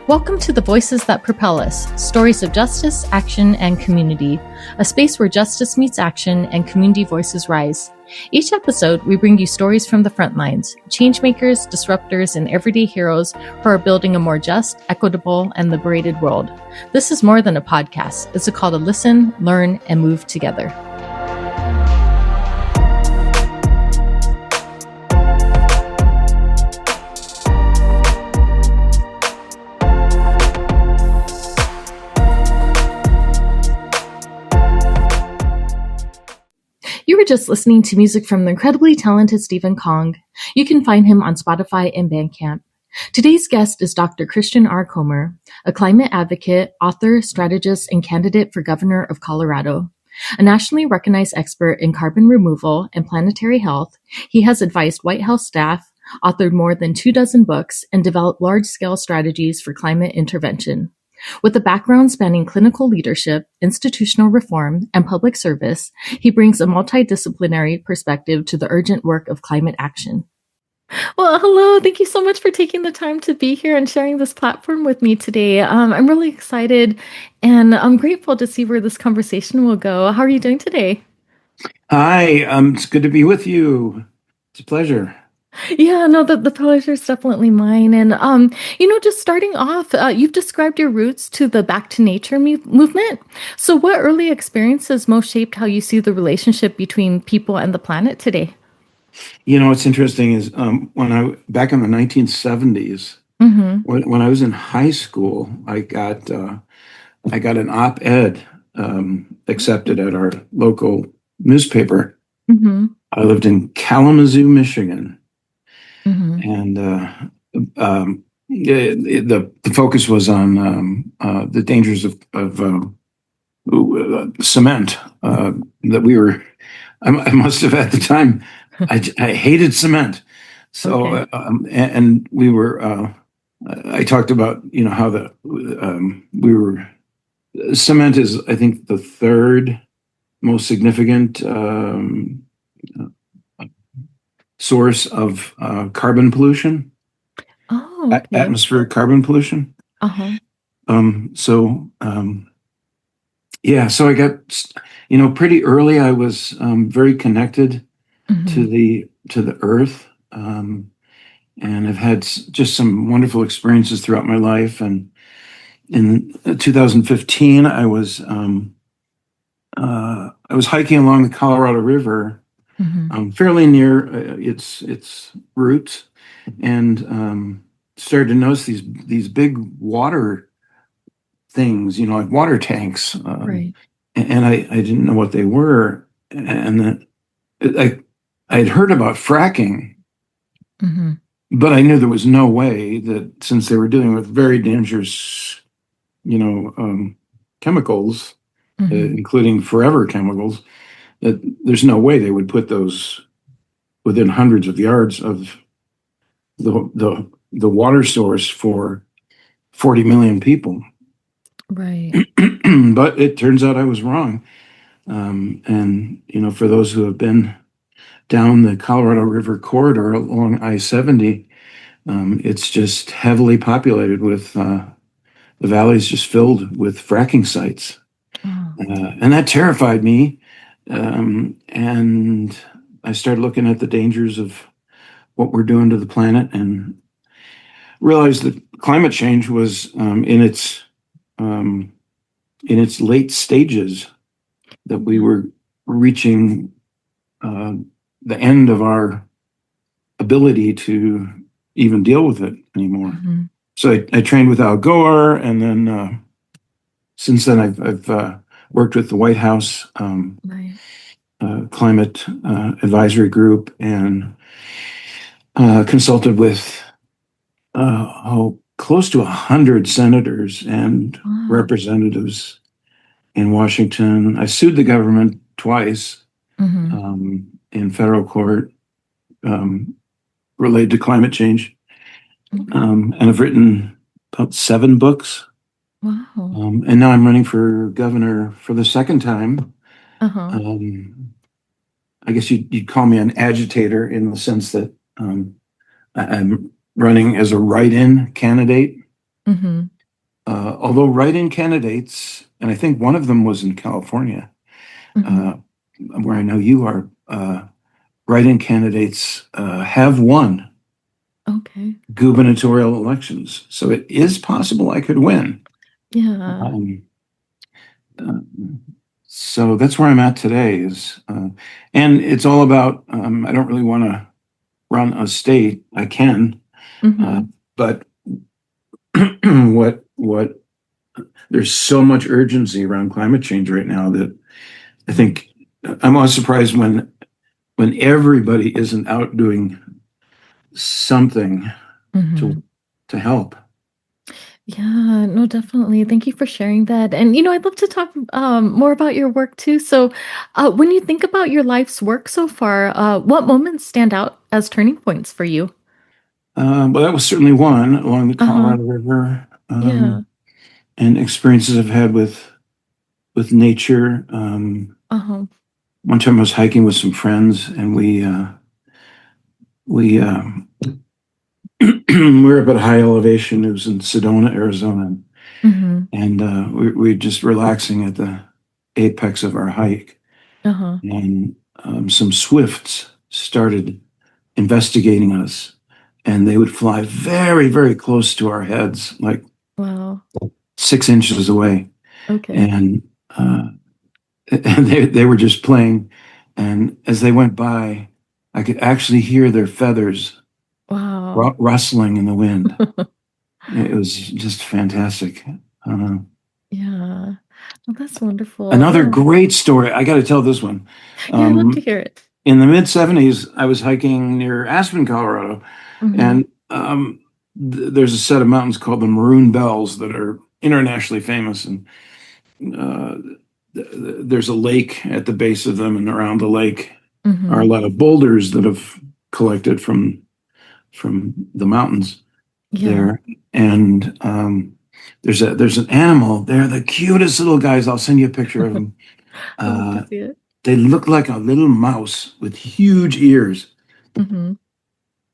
Welcome to the Voices That Propel Us, stories of justice, action, and community, a space where justice meets action and community voices rise. Each episode, we bring you stories from the front lines, changemakers, disruptors, and everyday heroes who are building a more just, equitable, and liberated world. This is more than a podcast. It's a call to listen, learn, and move together. You were just listening to music from the incredibly talented Stephen Kong. You can find him on Spotify and Bandcamp. Today's guest is Dr. Christian R. Komor, a climate advocate, author, strategist, and candidate for governor of Colorado. A nationally recognized expert in carbon removal and planetary health, he has advised White House staff, authored more than 24 books, and developed large-scale strategies for climate intervention. With a background spanning clinical leadership, institutional reform, and public service, he brings a multidisciplinary perspective to the urgent work of climate action. Well, hello. Thank you so much for taking the time to be here and sharing this platform with me today. I'm really excited and I'm grateful to see where this conversation will go. How are you doing today? Hi, it's good to be with you. It's a pleasure. Yeah, no, the pleasure is definitely mine. And, just starting off, you've described your roots to the Back to Nature movement. So what early experiences most shaped how you see the relationship between people and the planet today? You know, what's interesting is back in the 1970s, when I was in high school, I got an op-ed accepted at our local newspaper. I lived in Kalamazoo, Michigan. And the focus was on the dangers of cement that we were. I must have at the time. I hated cement, so Okay. and we were. I talked about how we were. Cement is, I think, the third most significant source of carbon pollution. Oh, okay. Atmospheric carbon pollution. So I got, pretty early. I was very connected to the earth, and I've had just some wonderful experiences throughout my life. And in 2015, I was hiking along the Colorado River. Fairly near its roots, and started to notice these big water things, like water tanks. Right. And I didn't know what they were, and I had heard about fracking, but I knew there was no way that, since they were dealing with very dangerous, chemicals, including forever chemicals, that there's no way they would put those within hundreds of yards of the water source for 40 million people. Right. But it turns out I was wrong. And for those who have been down the Colorado River corridor along I-70, it's just heavily populated with the valley's just filled with fracking sites. And that terrified me. And I started looking at the dangers of what we're doing to the planet, and realized that climate change was in its late stages, that we were reaching the end of our ability to even deal with it anymore. So I trained with Al Gore, and then since then I've worked with the White House climate advisory group, and consulted with close to 100 senators and representatives in Washington. I sued the government twice in federal court related to climate change, and I've written about 7 books. Wow. And now I'm running for governor for the second time. I guess you'd call me an agitator, in the sense that I'm running as a write-in candidate. although write-in candidates, and I think one of them was in California, Hmm. where I know you are, write-in candidates have won Okay. gubernatorial elections. So it is possible I could win. Yeah. Um, uh, so that's where I'm at today and it's all about, I don't really want to run a state. I can, Hmm. but what there's so much urgency around climate change right now that I think I'm always surprised when everybody isn't out doing something Hmm. to to help. Yeah, no, definitely. Thank you for sharing that. And, I'd love to talk more about your work too. So, when you think about your life's work so far, what moments stand out as turning points for you? But that was certainly one along the Uh-huh. Colorado River, Yeah. and experiences I've had with nature. Uh-huh. One time I was hiking with some friends, and we we were up at a high elevation. It was in Sedona, Arizona, Hmm. and we were just relaxing at the apex of our hike, Uh-huh. and some swifts started investigating us, and they would fly very, very close to our heads, like Wow. 6 inches away, Okay. and and they were just playing, and as they went by, I could actually hear their feathers Wow. rustling in the wind. It was just fantastic. Uh, Yeah. Well, that's wonderful. Another Yeah. great story. I got to tell this one. Yeah, I'd love to Um, hear it. in the mid '70s, I was hiking near Aspen, Colorado, Hmm. and there's a set of mountains called the Maroon Bells that are internationally famous, and uh, there's a lake at the base of them, and around the lake are a Hmm. lot of boulders that have collected from the mountains Yeah. there. And there's an animal. They're the cutest little guys. I'll send you a picture of them. I'd love to Uh, see it. they look like a little mouse with huge ears. Hmm.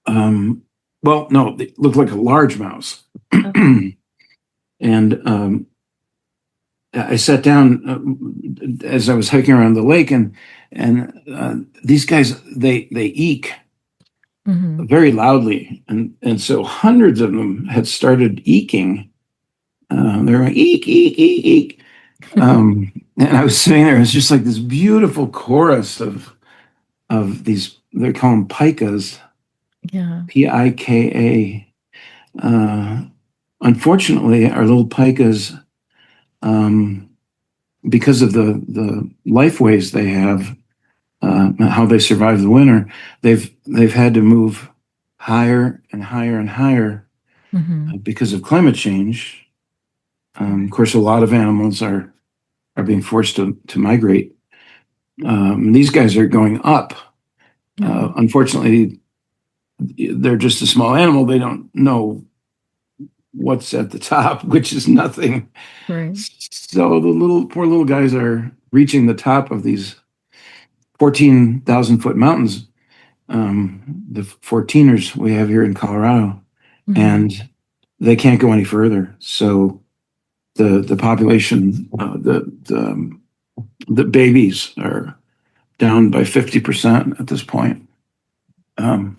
Um, well, no, they look like a large mouse. Okay. And I sat down as I was hiking around the lake, and these guys they eek Hmm. very loudly, and so hundreds of them had started eeking. They were like, eek eek eek eek, and I was sitting there. It was just like this beautiful chorus of these. They call them pikas, Yeah. Pika. Unfortunately, our little pikas, um, because of the life ways they have, how they survive the winter, they've had to move higher and higher and higher Hmm. because of climate change. Of Right. course, a lot of animals are being forced to migrate. These guys are going up. Uh-huh. Unfortunately, they're just a small animal. They don't know what's at the top, which is nothing. Right. So the poor little guys are reaching the top of these 14,000-foot mountains, the 14ers we have here in Colorado, Hmm. and they can't go any further. So the population, the babies are down by 50% at this point. Um,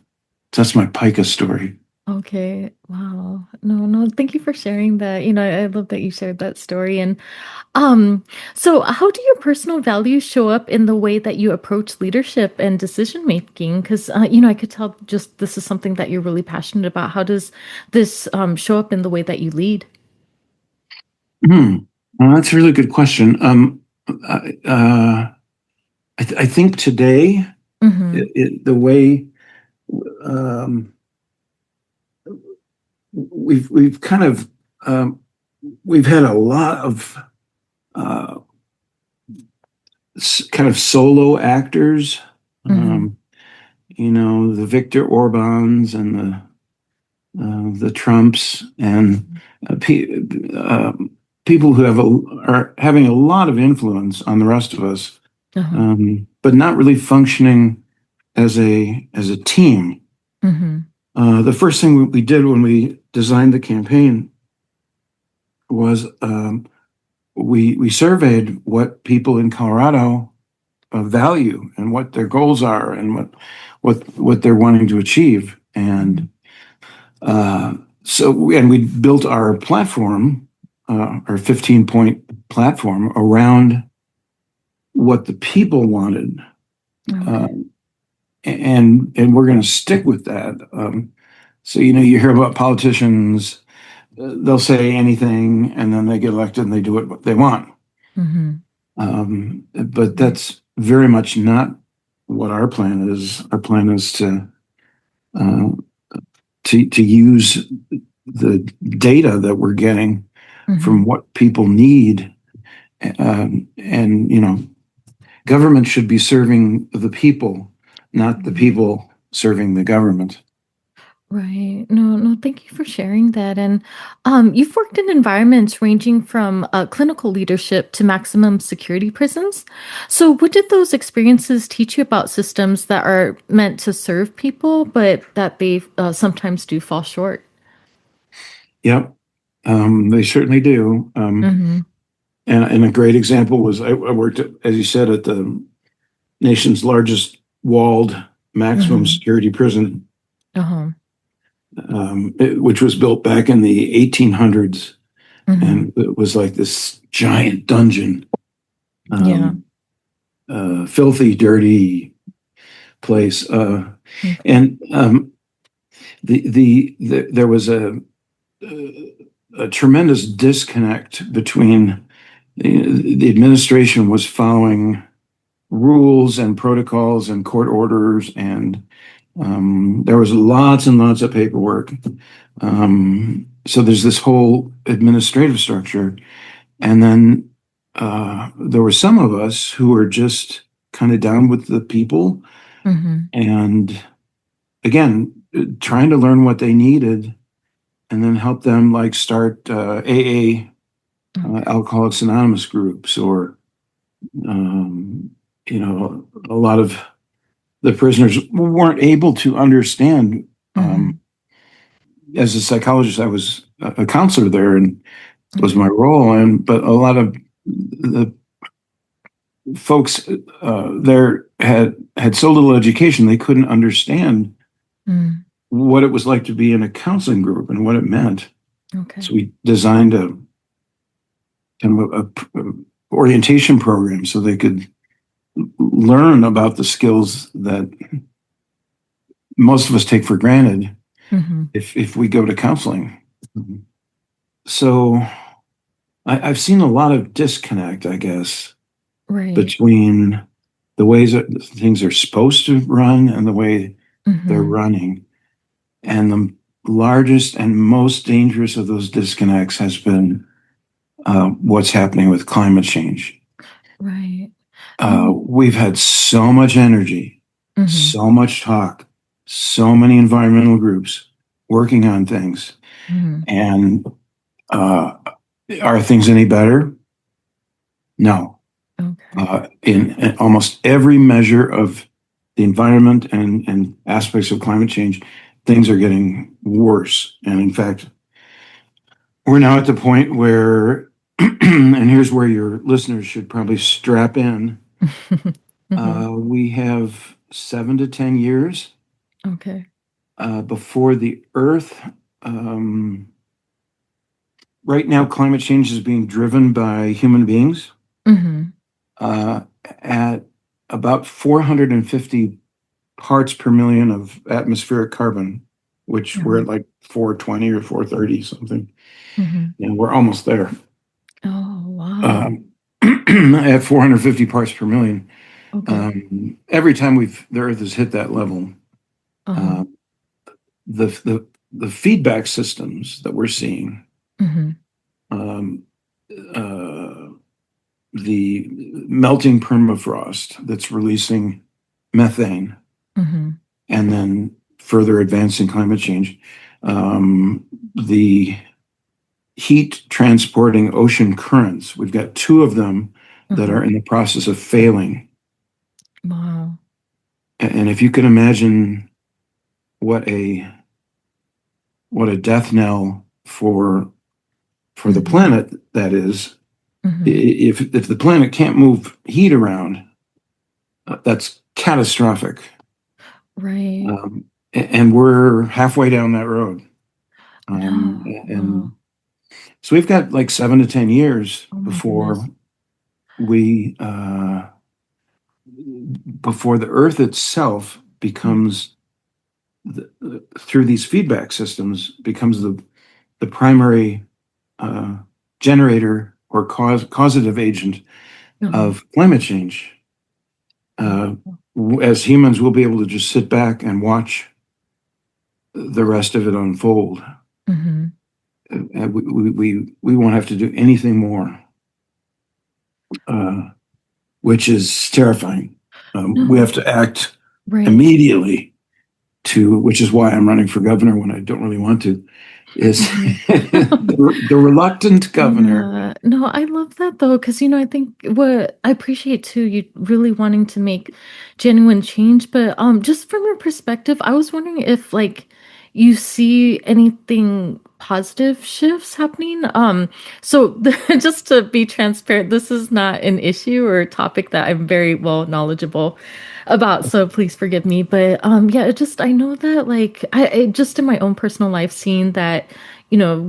so that's my pica story. Okay. Wow. No, no, thank you for sharing that. I love that you shared that story. And um, so how do your personal values show up in the way that you approach leadership and decision making? Because I could tell just this is something that you're really passionate about. How does this show up in the way that you lead? Hmm. Well, that's a really good question. I think today, Mm-hmm. the way um, we've kind of um, we've had a lot of uh, kind of solo actors, Mm-hmm. um, the Victor Orbans and the Trumps and people who are having a lot of influence on the rest of us, Uh-huh. but not really functioning as a team. Mm-hmm. The first thing we did when we designed the campaign was we surveyed what people in Colorado value and what their goals are and what they're wanting to achieve. And we built our platform, our 15-point platform around what the people wanted. Okay. And we're going to stick with that. So, you hear about politicians, they'll say anything and then they get elected and they do what they want. Mm-hmm. But that's very much not what our plan is. Our plan is uh, to use the data that we're getting Mm-hmm. from what people need. And, government should be serving the people, not the people serving the government. Right. No, no, thank you for sharing that. And you've worked in environments ranging from clinical leadership to maximum security prisons. So, what did those experiences teach you about systems that are meant to serve people, but that they sometimes do fall short? Yep, they certainly do. Mm-hmm. And a great example was I worked, as you said, at the nation's largest walled maximum Mm-hmm. security prison, Uh-huh. which was built back in the 1800s. Mm-hmm. And it was like this giant dungeon, Yeah. um, filthy, dirty place. Okay. And there was a tremendous disconnect between the administration was following rules and protocols and court orders, and there was lots and lots of paperwork. So there's this whole administrative structure, and then there were some of us who were just kind of down with the people, Mm-hmm. and again, trying to learn what they needed, and then help them like start AA, Okay. Alcoholics Anonymous groups, or a lot of the prisoners weren't able to understand. Mm-hmm. As a psychologist, I was a counselor there, and was Okay. my role. But a lot of the folks there had so little education they couldn't understand Mm. what it was like to be in a counseling group and what it meant. Okay. So we designed a kind of a orientation program so they could learn about the skills that most of us take for granted Mm-hmm. if we go to counseling. So I've seen a lot of disconnect, I guess, Right. between the ways that things are supposed to run and the way they're Mm-hmm. running. And the largest and most dangerous of those disconnects has been what's happening with climate change. Right. No. We've had so much energy, Mm-hmm. so much talk, so many environmental groups working on things. Mm-hmm. And are things any better? No. Okay. In almost every measure of the environment and aspects of climate change, things are getting worse. And in fact, we're now at the point where, and here's where your listeners should probably strap in. Mm-hmm. We have 7 to 10 years Okay. before the Earth. Right now, climate change is being driven by human beings Mm-hmm. uh, at about 450 parts per million of atmospheric carbon, which we're Uh-huh. at like 420 or 430 something. Mm-hmm. And we're almost there. Oh, wow. Um, at 450 parts per million. Okay. Every time the Earth has hit that level, Uh-huh. uh, the feedback systems that we're seeing, Mm-hmm. um, uh, the melting permafrost that's releasing methane, Mm-hmm. and then further advancing climate change, the heat transporting ocean currents. We've got two of them that Uh-huh. are in the process of failing. Wow. And if you can imagine what a death knell for for the planet, that is. Mhm. If the planet can't move heat around, that's catastrophic. Right. And we're halfway down that road. Wow. And so we've got like 7 to 10 years Oh my goodness. we before the Earth itself Mm. becomes through these feedback systems becomes the primary uh, generator or causative agent Uh-huh. of climate change. Uh, Oh. as humans, we'll be able to just sit back and watch the rest of it unfold. Mhm. And we won't have to do anything more, uh, which is terrifying. We have No. to act Right. immediately which is why I'm running for governor when I don't really want to, is Mhm. the reluctant governor. Yeah. No, I love that though, because I think what I appreciate too, you really wanting to make genuine change. But just from your perspective, I was wondering if like you see anything positive shifts happening. So just to be transparent, this is not an issue or a topic that I'm very well knowledgeable about, so please forgive me. But yeah, it just I know that like I just in my own personal life, seeing that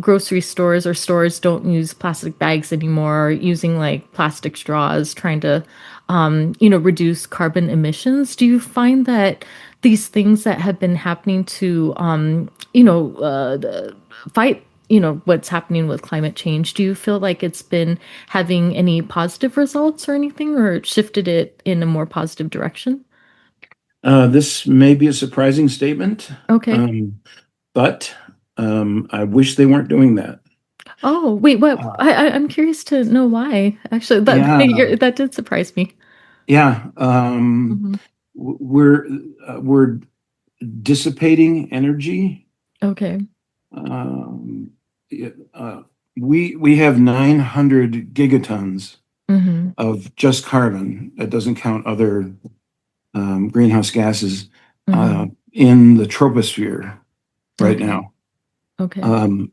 grocery stores or stores don't use plastic bags anymore, using like plastic straws, trying to, reduce carbon emissions. Do you find that these things that have been happening to, fight, what's happening with climate change, do you feel like it's been having any positive results or anything, or shifted it in a more positive direction? This may be a surprising statement, Okay. um, but I wish they weren't doing that. Oh, wait, what? Uh, I'm curious to know why. Actually, that yeah, that did surprise me. yeah. Hmm. We're dissipating energy. Okay. Um, uh, we have 900 gigatons Hmm. of just carbon. That doesn't count other greenhouse gases Hmm. in the troposphere right Okay. now. Okay. And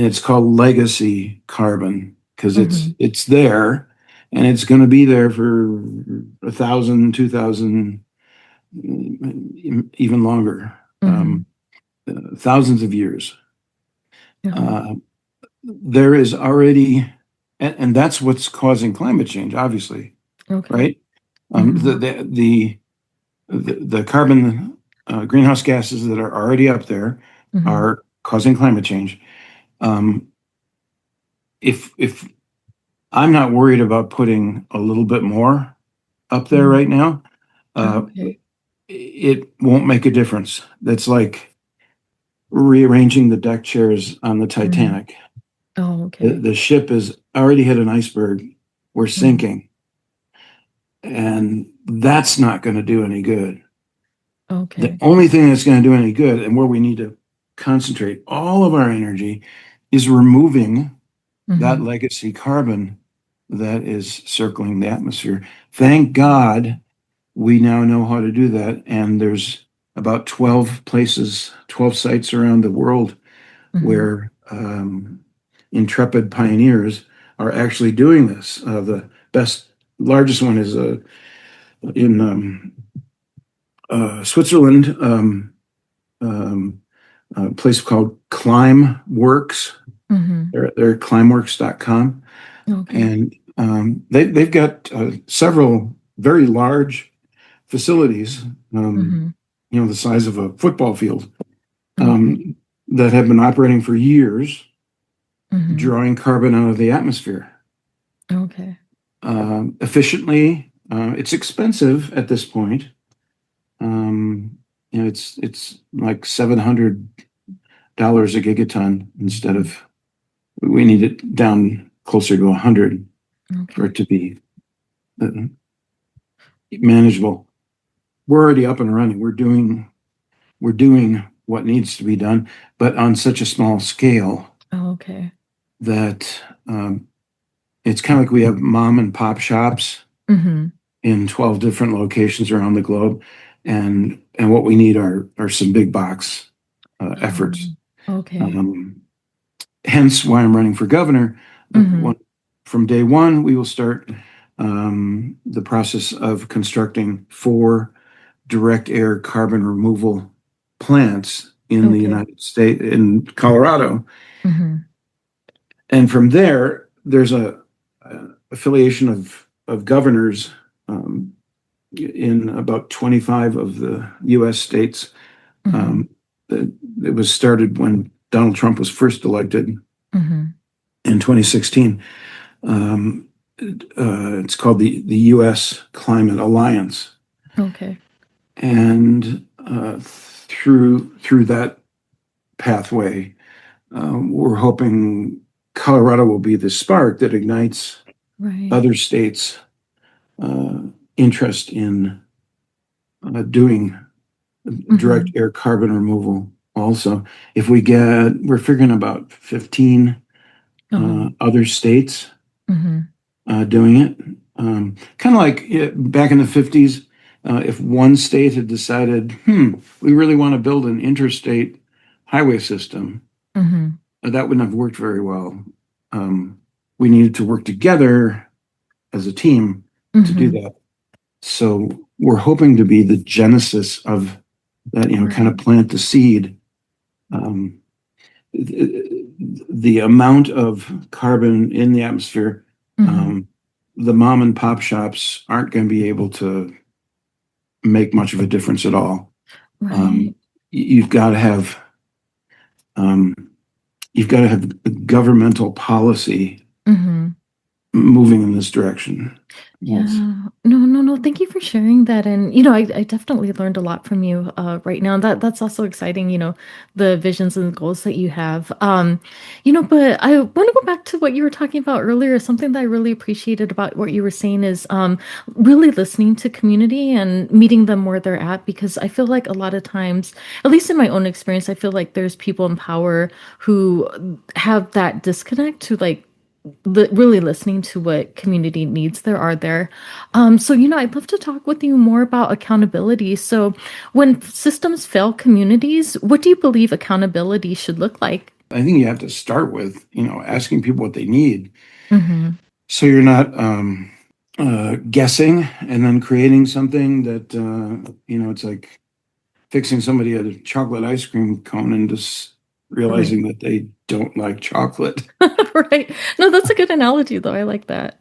it's called legacy carbon because Hmm. it's there and it's going to be there for 1,000, 2,000, even longer, Hmm. thousands of years. Uh-huh. Uh, there is already, and that's what's causing climate change, obviously, Okay. right? Um, Hmm. the, the the the carbon greenhouse gases that are already up there Hmm. are causing climate change. Um, if I'm not worried about putting a little bit more up there Hmm. right now, uh, Okay. it won't make a difference. That's like rearranging the deck chairs on the Hmm. Titanic. Oh, The, okay. the ship has already hit an iceberg. We're Hmm. sinking, and that's not going to do any good. The Okay. only thing that's going to do any good, and where we need to concentrate all of our energy, is removing that Hmm. legacy carbon that is circling the atmosphere. Thank God we now know how to do that. And there's about 12 places, 12 sites around the world Hmm. where intrepid pioneers are actually doing this. The largest one is in Switzerland, um, a place called Climeworks. Hmm. They're at climeworks.com. Okay. And they've got several very large facilities, Hmm. the size of a football field, Okay. um, that have been operating for years, Hmm. drawing carbon out of the atmosphere Okay. efficiently. It's expensive at this point. Um, it's like $700 a gigaton instead of we need it down closer to 100 for it Okay. to be uh, manageable. We're already up and running. We're doing what needs to be done, but on such a small scale Okay. that it's kind of like we have mom and pop shops Hmm. in 12 different locations around the globe, and what we need are some big box efforts. Okay. Um, hence why I'm running for governor. Mm-hmm. From day one, we will start the process of constructing 4 direct air carbon removal plants in the Okay. United States, in Colorado. Mm-hmm. And from there, there's a affiliation of governors in about 25 of the U.S. states. Mm-hmm. It was started when Donald Trump was first elected Mm-hmm. in 2016. It's called the U.S. Climate Alliance, Okay. and through that pathway, we're hoping Colorado will be the spark that ignites Right. other states' interest in doing direct Mm-hmm. air carbon removal. Also, we're figuring about 15 Uh-huh. other states Mm-hmm. doing it. Kind of like back in the 50s, if one state had decided, we really want to build an interstate highway system, Mm-hmm. that wouldn't have worked very well. We needed to work together as a team to do Mm-hmm. that. So we're hoping to be the genesis of that, kind of Right. plant the seed. Um, the amount of carbon in the atmosphere, Mm-hmm. um, the mom and pop shops aren't going to be able to make much of a difference at all. Right. Um, you've got to have um, governmental policy Mm-hmm. moving in this direction. Yes. Yeah. No. Thank you for sharing that. And, I definitely learned a lot from you right now. That's also exciting, the visions and goals that you have. But I want to go back to what you were talking about earlier. Something that I really appreciated about what you were saying is really listening to community and meeting them where they're at, because I feel like a lot of times, at least in my own experience, I feel like there's people in power who have that disconnect to like really listening to what community needs there are there. So, I'd love to talk with you more about accountability. So, when systems fail communities, what do you believe accountability should look like? I think you have to start with, asking people what they need. Mm-hmm. So you're not guessing and then creating something that, it's like fixing somebody a chocolate ice cream cone and just Right. realizing that they don't like chocolate, Right. No, that's a good analogy, though. I like that.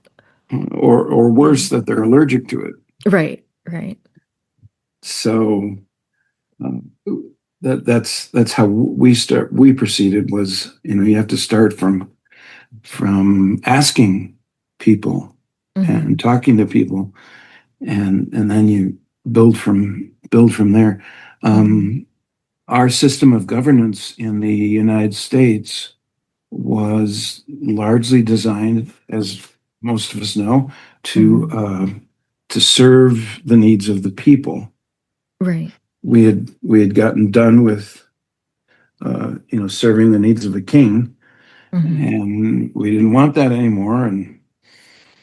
or Yeah. worse, that they're allergic to it. Right. Right. So um, that's how we proceeded was, you have to start from asking people Mm-hmm. and talking to people, and then you build from there. Mm-hmm. Um, our system of governance in the United States was largely designed, as most of us know, to Mm-hmm. to serve the needs of the people. Right. We had gotten done with serving the needs of the king, Mm-hmm. and we didn't want that anymore. And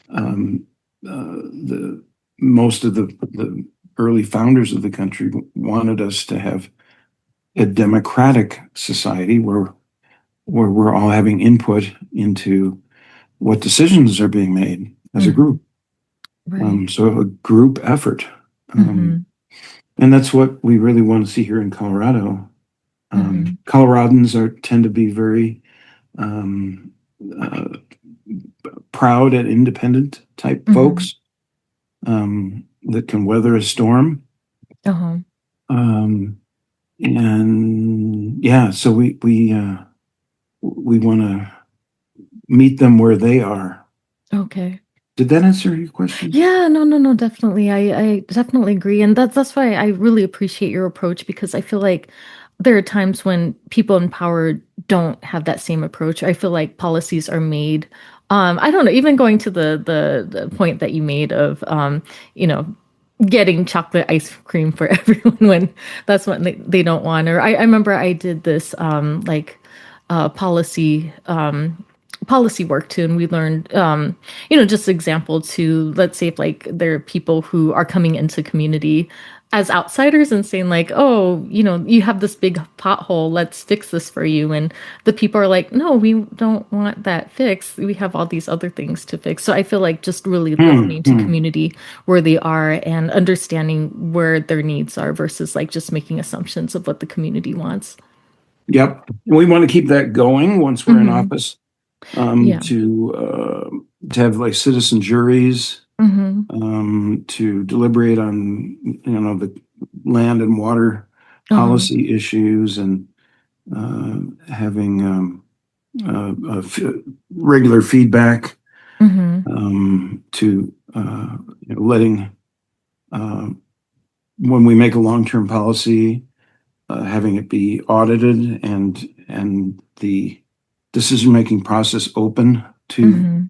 um, the most of the early founders of the country wanted us to have a democratic society where we're all having input into what decisions are being made as a Mm-hmm. group. Right. So a group effort. Mm-hmm. And that's what we really want to see here in Colorado. Mm-hmm. Coloradans tend to be very um, uh, proud and independent type Mm-hmm. folks that can weather a storm. Uh-huh. Um, and yeah, so we want to meet them where they are. Okay. Did that answer your question? Yeah, no, definitely. I definitely agree. And that's why I really appreciate your approach, because I feel like there are times when people in power don't have that same approach. I feel like policies are made. I don't know, even going to the point that you made of you know, getting chocolate ice cream for everyone when that's what they don't want. Or I remember I did this policy policy work too, and we learned, just example to, let's say if like there are people who are coming into community as outsiders and saying like, oh, you have this big pothole, let's fix this for you. And the people are like, no, we don't want that fixed. We have all these other things to fix. So I feel like just really listening to Hmm. community where they are and understanding where their needs are versus like just making assumptions of what the community wants. Yep. We want to keep that going once we're in Hmm. office, Yeah. to have like citizen juries, Hmm. to deliberate on, the land and water Uh-huh. policy issues, and having regular feedback, Hmm. to letting, uh, when we make a long-term policy, having it be audited, and the decision-making process open to Hmm.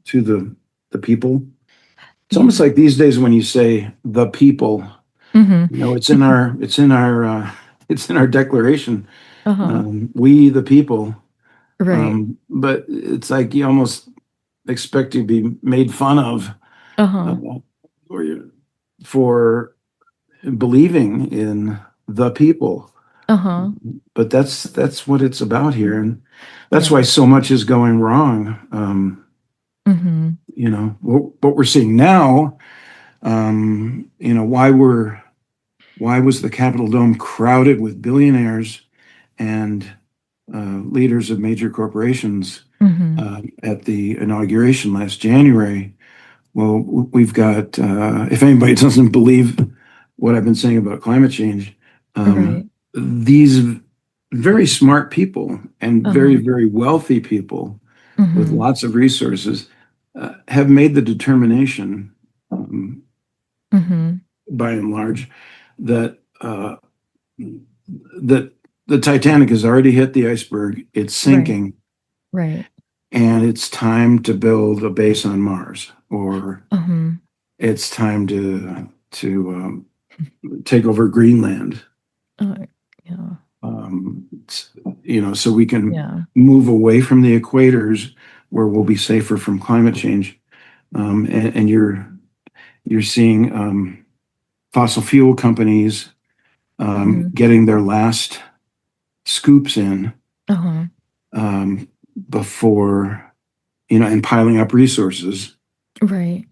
the people. It's almost Yeah. like these days when you say the people, Hmm. it's in our declaration. Uh-huh. We the people. Right. But it's like you almost expect to be made fun of, uh, Uh-huh. or for believing in the people. Uh-huh. But that's what it's about here, and that's why Yeah. so much is going wrong. Hmm. What we're seeing now. Why was the Capitol Dome crowded with billionaires and leaders of major corporations Hmm. at the inauguration last January? Well, we've got, if anybody doesn't believe what I've been saying about climate change, Right. these very smart people and very, Uh-huh. very wealthy people with Hmm. lots of resources have made the determination, Hmm. by and large, that that the Titanic has already hit the iceberg, it's Right. sinking, Right. and it's time to build a base on Mars, or Uh-huh. it's time to take over Greenland. Yeah. Um, so we can Yeah. move away from the equators where we'll be safer from climate change. And you're seeing fossil fuel companies Hmm. getting their last scoops in, Uh-huh. before, and piling up resources Right.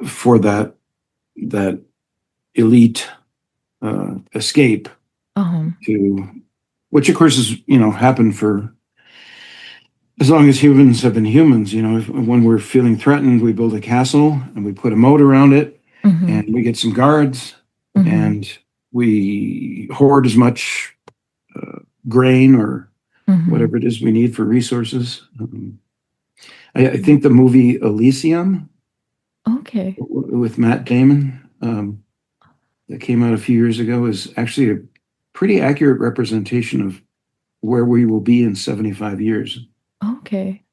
for that elite escape, Uh-huh. to which of course is, happened for as long as humans have been humans. When we're feeling threatened, we build a castle and we put a moat around it, Hmm. and we get some guards, Hmm. and we hoard as much grain or Hmm. whatever it is we need for resources. I think the movie Elysium Okay. with Matt Damon, that came out a few years ago, is actually a pretty accurate representation of where we will be in 75 years Okay.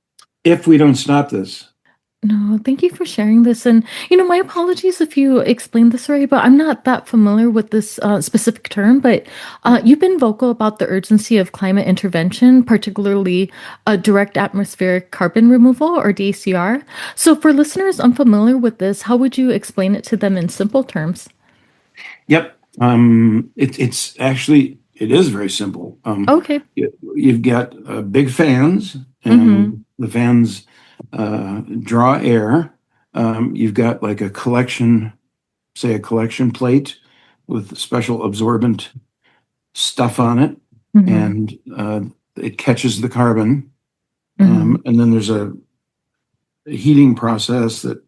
if we don't stop this. No, thank you for sharing this. And, my apologies if you explained this already, but I'm not that familiar with this specific term. But you've been vocal about the urgency of climate intervention, particularly direct atmospheric carbon removal or DCR. So, for listeners unfamiliar with this, how would you explain it to them in simple terms? Yep. It is very simple. Okay. You've got big fans, Mm-hmm. and the fans draw air. You've got like say a collection plate with special absorbent stuff on it, Mm-hmm. and it catches the carbon. Mm-hmm. And then there's a heating process that,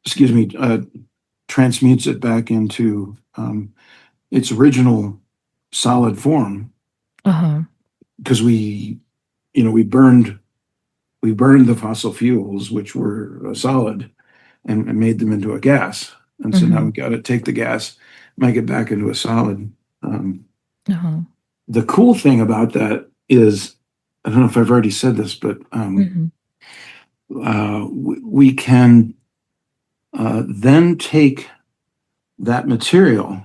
excuse me, transmutes it back into its original solid form, Uh-huh. because we burned the fossil fuels, which were solid, and made them into a gas. And so now Mm-hmm. we got to take the gas, make it back into a solid. Um, Uh-huh. the cool thing about that is, I don't know if I've already said this, but Mm-hmm. we can then take that material,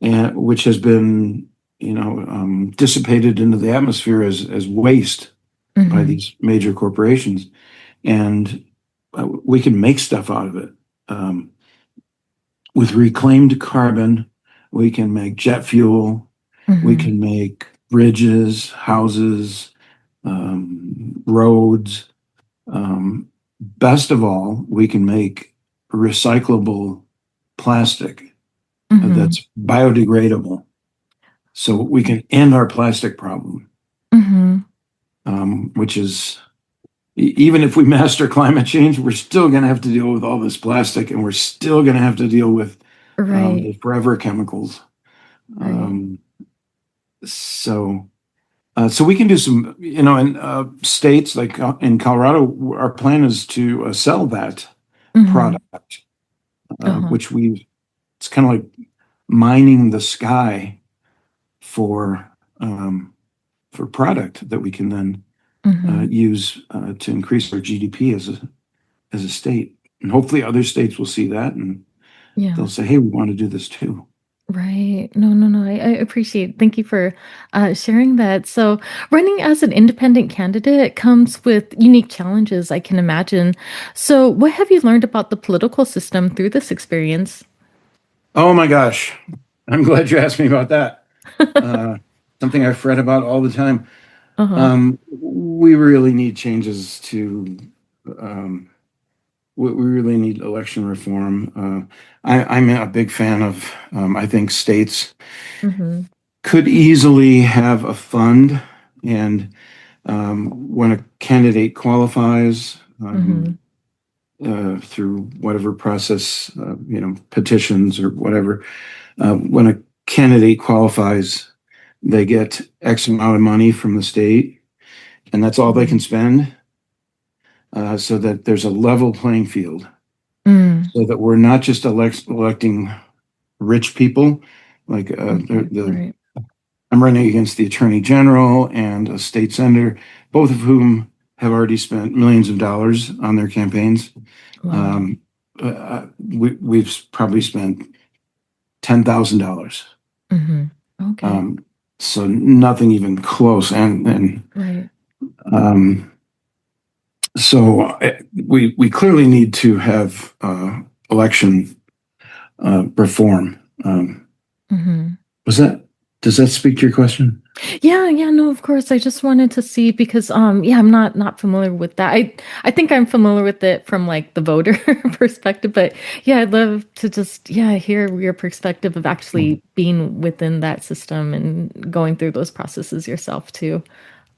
and which has been, dissipated into the atmosphere as waste, by Mm-hmm. these major corporations, and we can make stuff out of it. With reclaimed carbon, we can make jet fuel, we Mm-hmm. can make bridges, houses, roads. Best of all, we can make recyclable plastic Mm-hmm. that's biodegradable. So we can end our plastic problem, Mm-hmm. which is, even if we master climate change, we're still going to have to deal with all this plastic, and we're still going to have to deal with Right. the forever chemicals. Right. Um, so, so we can do some, in states like in Colorado, our plan is to sell that Mm-hmm. product, Uh-huh. which it's kind of like mining the sky for um, product that we can then Mm-hmm. use to increase our GDP as a state. And hopefully other states will see that, and they'll Yeah. say, hey, we want to do this too. Right. No, no, no. I appreciate. Thank you for sharing that. So, running as an independent candidate comes with unique challenges, I can imagine. So, what have you learned about the political system through this experience? Oh my gosh. I'm glad you asked me about that. Uh, Something I've read about all the time. Uh-huh. We really need changes to, um, we really need election reform. I'm a big fan of, I think states Mm-hmm. could easily have a fund, and when a candidate qualifies, Mm-hmm. through whatever process, petitions or whatever, when a candidate qualifies, they get X amount of money from the state, and that's all they can spend, so that there's a level playing field, Mm. so that we're not just electing rich people. Like Okay. Right. I'm running against the attorney general and a state senator, both of whom have already spent millions of dollars on their campaigns. Wow. Um, we've probably spent $10,000. Mm-hmm. Okay. Um, so nothing even close. And Right. um, so we clearly need to have election reform. Mm-hmm. Was that Does that speak to your question? Yeah, yeah, no, of course. I just wanted to see because yeah, I'm not familiar with that. I think I'm familiar with it from like the voter perspective, but yeah, I'd love to just hear your perspective of actually being within that system and going through those processes yourself too.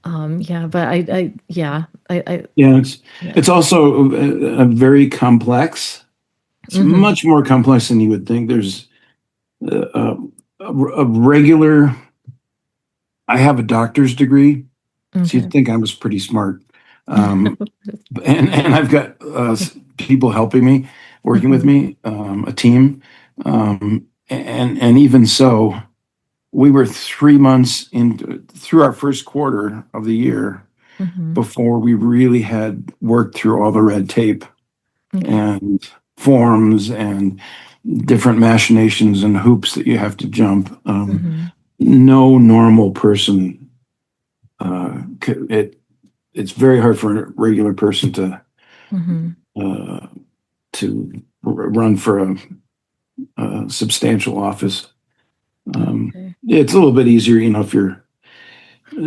Yeah, but I Yeah, yeah. it's also a very complex. It's Mm-hmm. much more complex than you would think. There's uh, a regular. I have a doctor's degree, so Okay. you'd think I was pretty smart. Um, and I've got people helping me, working with Mm-hmm. me, a team, and even so, we were 3 months through our first quarter of the year Mm-hmm. before we really had worked through all the red tape Okay. and forms and different machinations and hoops that you have to jump. Mm-hmm. No normal person, it's very hard for a regular person Mm-hmm. uh, to run for a substantial office. Okay. It's a little bit easier, if you're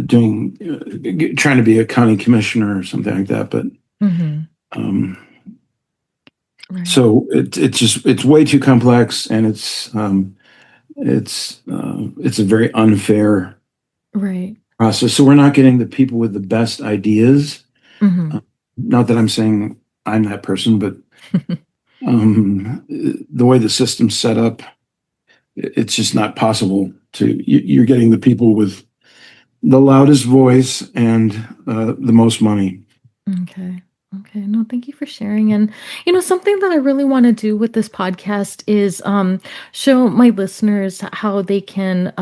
doing trying to be a county commissioner or something like that. But Mm-hmm. um, Right. so it's way too complex, and it's a very unfair Right. process. So we're not getting the people with the best ideas. Mm-hmm. Uh, Not that I'm saying I'm that person, but the way the system's set up, it's just not possible you're getting the people with the loudest voice and the most money. Okay. Okay. No, thank you for sharing. And something that I really want to do with this podcast is show my listeners how they can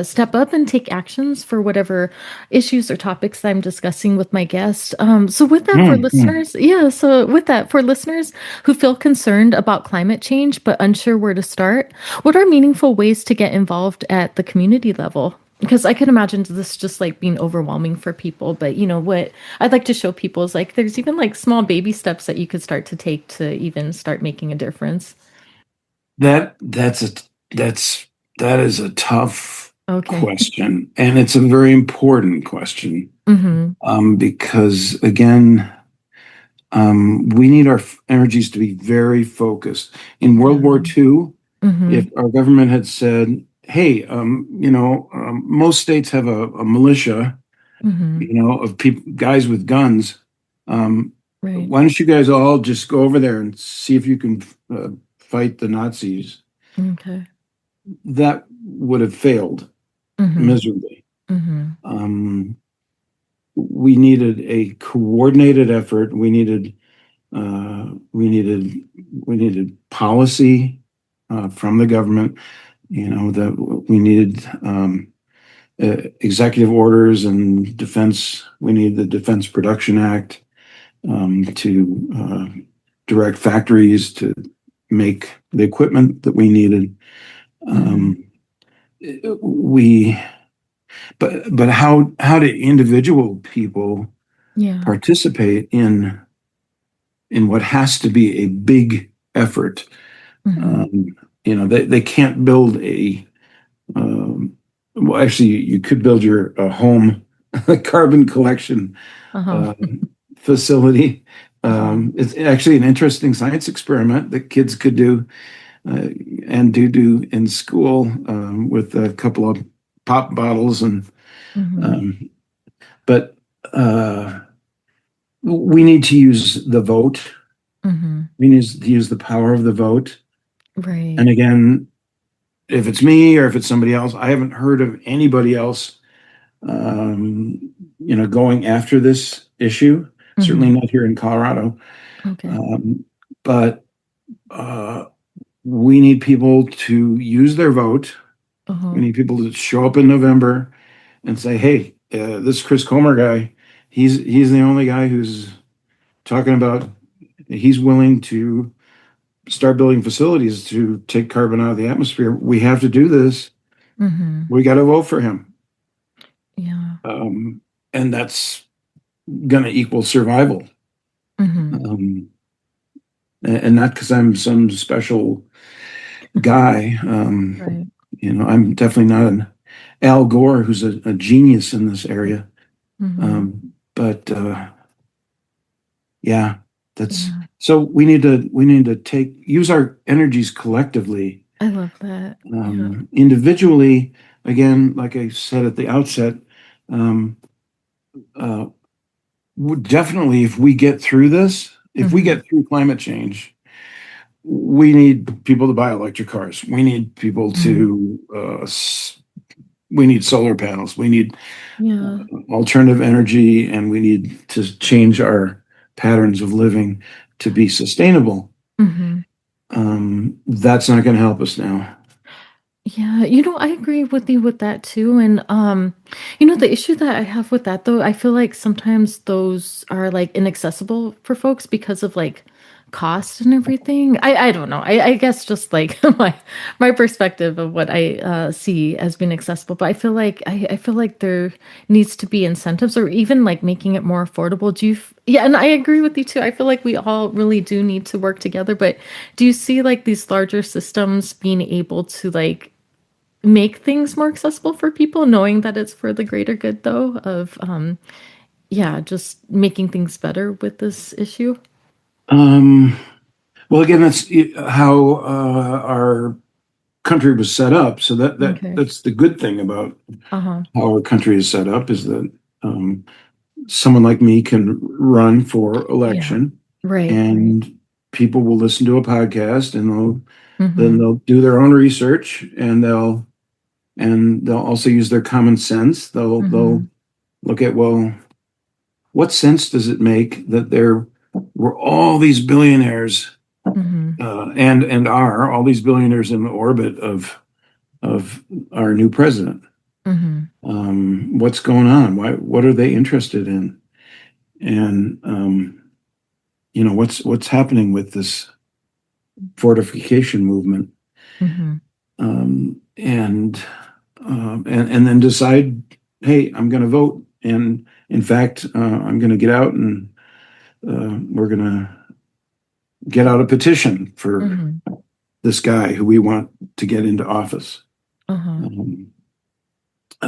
step up and take actions for whatever issues or topics that I'm discussing with my guest. So with that for Mm-hmm. listeners, so with that for listeners who feel concerned about climate change but unsure where to start, what are meaningful ways to get involved at the community level? Because I could imagine this just like being overwhelming for people. But you know what I'd like to show people is like there's even like small baby steps that you could start to take to even start making a difference. That that's a that's that is a tough Okay. question, and it's a very important question, Mm-hmm. because again, we need our energies to be very focused. In World War Yeah. II, Mm-hmm. if our government had said, "Hey, most states have a militia, Mm-hmm. of people, guys with guns. Um, Right. why don't you guys all just go over there and see if you can fight the Nazis?" Okay. That would have failed Mm-hmm. miserably. Mm-hmm. Um, we needed a coordinated effort. Uh, we needed we needed policy from the government. That we needed executive orders and defense. We need the Defense Production Act to direct factories to make the equipment that we needed. Mm-hmm. Um, we, but how do individual people Yeah. participate in what has to be a big effort? Mm-hmm. Um, they can't build well, actually, you could build your home carbon collection Uh-huh. uh, facility. Uh-huh. It's actually an interesting science experiment that kids could do uh, and do in school with a couple of pop bottles Mm-hmm. um, but uh, we need to use the vote. Mm-hmm. We need to use the power of the vote. Right. And again, if it's me or if it's somebody else, I haven't heard of anybody else going after this issue. Certainly Mm-hmm. not here in Colorado. Okay. Um, but uh, we need people to use their vote. We Uh-huh. need people to show up in November and say, "Hey, this Chris Komor guy, he's the only guy who's talking about he's willing to start building facilities to take carbon out of the atmosphere. We have to do this. Mm-hmm. We got to vote for him." Yeah. And that's going to equal survival. Mm-hmm. Um, and not because I'm some special guy. Right. I'm definitely not an Al Gore who's a genius in this area. Mm-hmm. But yeah, that's Yeah. so we need to use our energies collectively, I love that. Yeah. individually. Again, like I said at the outset, um, uh, definitely if we get through this, if we Mm-hmm. get through climate change, we need people to buy electric cars. We need people Mm-hmm. to we need solar panels. We need Yeah. alternative energy, and we need to change our patterns of living to be sustainable. Mm-hmm. That's not going to help us now. Yeah, I agree with you with that too. And the issue that I have with that though, I feel like sometimes those are like inaccessible for folks because of like cost and everything. I don't know. I guess just like my perspective of what I see as being accessible. But I feel like there needs to be incentives or even like making it more affordable. Yeah, and I agree with you too. I feel like we all really do need to work together, but do you see like these larger systems being able to like make things more accessible for people, knowing that it's for the greater good, though, of yeah, just making things better with this issue? Um, well, again, that's how our country was set up. So Okay. that's the good thing about Uh-huh. how our country is set up is that um, someone like me can run for Yeah. election, Right, right. and people will listen to a podcast, and then Mm-hmm. they'll do their own research, and they'll also use their common sense. They'll Mm-hmm. look at, well, what sense does it make that there were all these billionaires Mm-hmm. and are all these billionaires in the orbit of our new president? Mm-hmm. What's going on? What are they interested in? And what's happening with this fortification movement? Mm-hmm. And and then decide, hey, I'm going to vote. And in fact, I'm going to get out and we're going to get out a petition for this guy who we want to get into office.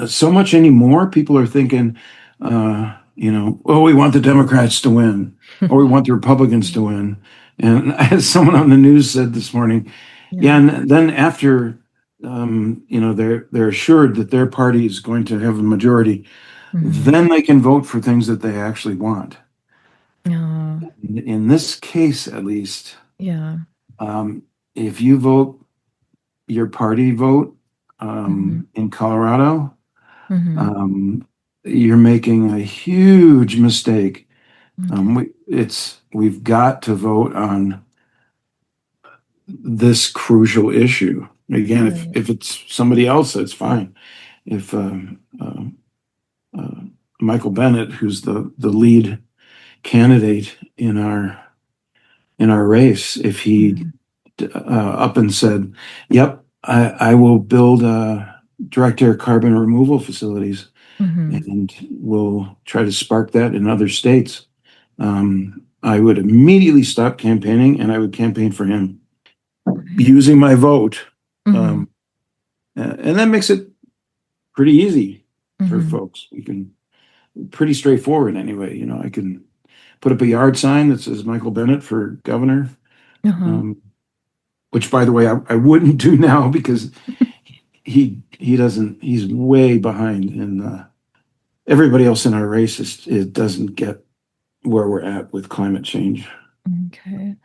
So much anymore, people are thinking, well, we want the Democrats to win, or we want the Republicans to win. And as someone on the news said this morning, and then after, they're assured that their party is going to have a majority, then they can vote for things that they actually want. In this case, at least, if you vote your party vote in Colorado, you're making a huge mistake. We've got to vote on this crucial issue. Again, if it's somebody else, that's fine. If Michael Bennett, who's the lead candidate in our race, if he up and said, "Yep, I will build direct air carbon removal facilities, and we'll try to spark that in other states," I would immediately stop campaigning and I would campaign for him using my vote. And that makes it pretty easy for folks. You can, pretty straightforward anyway. I can put up a yard sign that says Michael Bennett for governor, which, by the way, I wouldn't do now because he doesn't, he's way behind, and everybody else in our race it doesn't get where we're at with climate change. Okay.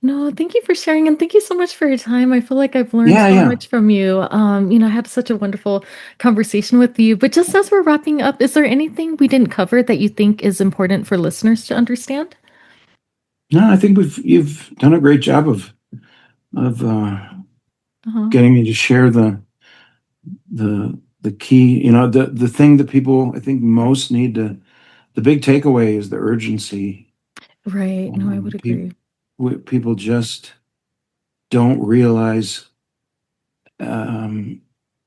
No, thank you for sharing, and thank you so much for your time. I feel like I've learned so much from you. I had such a wonderful conversation with you. But just as we're wrapping up, is there anything we didn't cover that you think is important for listeners to understand? No, I think you've done a great job of getting me to share the key. The thing that people, I think, most need to. The big takeaway is the urgency. Right. No, I would agree. People just don't realize, and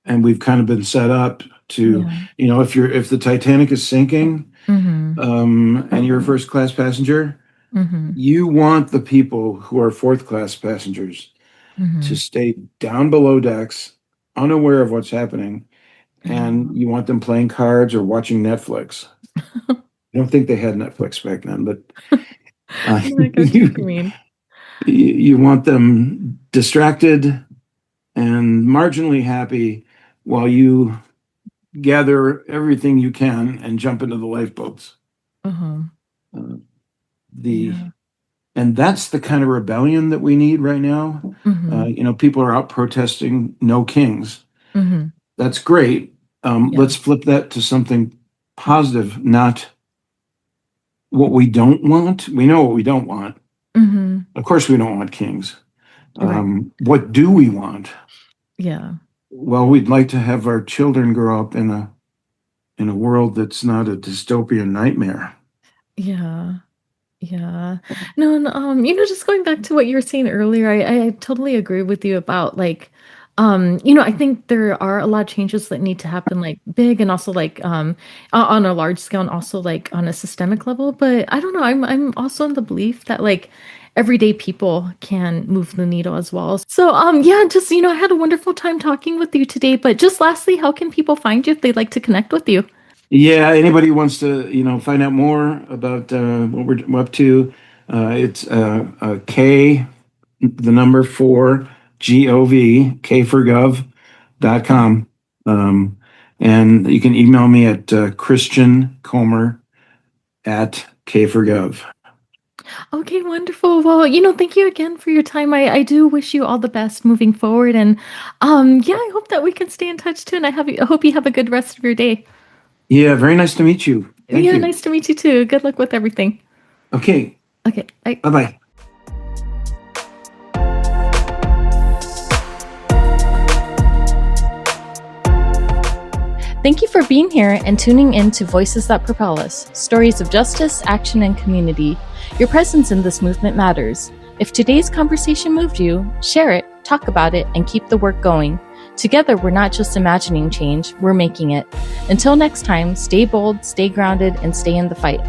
we've kind of been set up to, if the Titanic is sinking, and you're a first class passenger, you want the people who are fourth class passengers to stay down below decks, unaware of what's happening, and you want them playing cards or watching Netflix. I don't think they had Netflix back then, but you want them distracted and marginally happy while you gather everything you can and jump into the lifeboats. And that's the kind of rebellion that we need right now. People are out protesting no kings. That's great. Let's flip that to something positive, not what we don't want. We know what we don't want. Of course, we don't want kings. What do we want? Well, we'd like to have our children grow up in a world that's not a dystopian nightmare. No, and just going back to what you were saying earlier, I totally agree with you about I think there are a lot of changes that need to happen, like big and also on a large scale and also on a systemic level. But I don't know, I'm also in the belief that everyday people can move the needle as well. So just I had a wonderful time talking with you today. But just lastly, how can people find you if they'd like to connect with you? Yeah, anybody wants to find out more about what we're up to, it's K, the number 4, GOV, K for gov.com. And you can email me at Christian Komor at K for gov. Okay, wonderful. Well, thank you again for your time. I do wish you all the best moving forward. And I hope that we can stay in touch too. And I hope you have a good rest of your day. Yeah, very nice to meet you. Thank you. Nice to meet you too. Good luck with everything. Okay. Okay. Bye. Bye-bye. Thank you for being here and tuning in to Voices That Propel Us, stories of justice, action, and community. Your presence in this movement matters. If today's conversation moved you, share it, talk about it, and keep the work going. Together, we're not just imagining change, we're making it. Until next time, stay bold, stay grounded, and stay in the fight.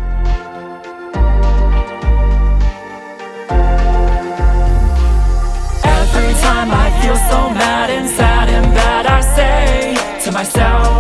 Every time I feel so mad and sad and bad, I say to myself,